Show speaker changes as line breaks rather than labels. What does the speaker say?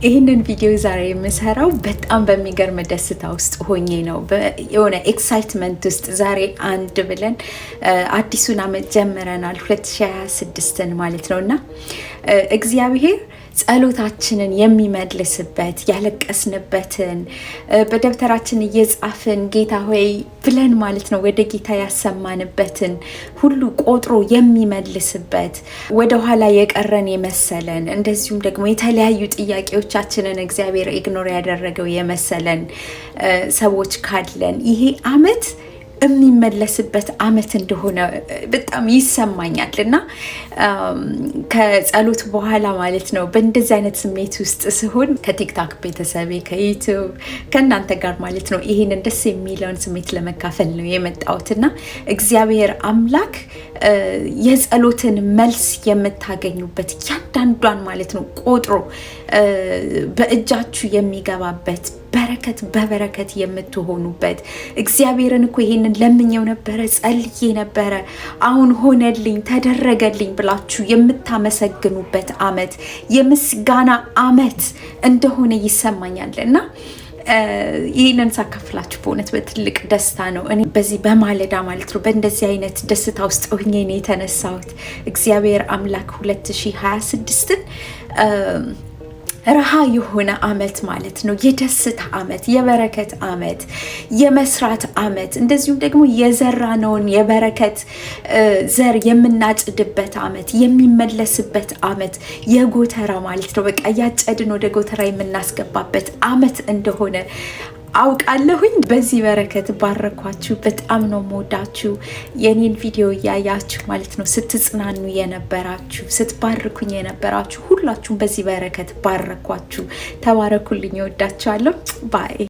ይህንን ቪዲዮ ዛሬ የምሰራው በጣም በሚገርም ደስታ ውስጥ ሆኜ ነው። የሆነ ኤክሳይትመንት ውስጥ ዛሬ አንድ ብለን አዲሱን አመት ጀምረናል 2026ን ማለት ነውና እግዚአብሔር ጸሎታችንን የሚመልስበት ያለቀስንበትን በደብተራችን እየጻፍን ጌታ ሆይ ብለን ማለት ነው ወደ ጌታ ያሰማንበትን ሁሉ ቆጥሮ የሚመልስበት ወደ ኋላ የቀረን የመሰለን እንደዚሁም ደግሞ የተለያዩ ጥያቄዎቻችንን እግዚአብሔር ኢግኖር ያደረገው የመሰለን ሰዎች ካለን ይሄ አመት የሚመለስበት አመት እንደሆነ በጣም ይሰማኛል እና ከጸሎት በኋላ ማለት ነው በእንደዚህ አይነት ስሜት ውስጥ ሲሆን ከቲክታክ ቤተሰቤ ከዩቲዩብ ከእናንተ ጋር ማለት ነው ይሄንን ደስ የሚለውን ስሜት ለመካፈል ነው የመጣሁትና እግዚአብሔር አምላክ የጸሎትን መልስ የምታገኙበት ያንዳንዷን ማለት ነው ቆጥሮ በእጃችሁ የሚገባበት በረከት በበረከት የምትሆኑበት እግዚአብሔርን እኮ ይሄንን ለምኜው ነበረ ጸልዬ ነበረ አሁን ሆነልኝ ተደረገልኝ ብላችሁ የምታመሰግኑበት አመት የምስጋና አመት እንደሆነ ይሰማኛል እና ይሄንን ሳካፍላችሁ በእውነት በትልቅ ደስታ ነው። እኔ በዚህ በማለዳ ማለት ነው በእንደዚህ አይነት ደስታ ውስጥ ሆኜ ነው የተነሳሁት። እግዚአብሔር አምላክ 2026ን ረሃ የሆነ አመት ማለት ነው። የደስታ አመት፣ የበረከት አመት፣ የመስራት አመት እንደዚሁም ደግሞ የዘራነውን የበረከት ዘር የምናጭድበት አመት፣ የሚመለስበት አመት፣ የጎተራ ማለት ነው በቃ ያጨድን ወደ ጎተራ የምናስገባበት አመት እንደሆነ አውቃለሁኝ። በዚህ በረከት ባረኳችሁ። በጣም ነው የምወዳችሁ። የኔን ቪዲዮ እያያችሁ ማለት ነው ስትጽናኑ የነበራችሁ ስትባርኩኝ የነበራችሁ ሁላችሁም በዚህ በረከት ባረኳችሁ። ተባረኩልኝ። እወዳችኋለሁ። ባይ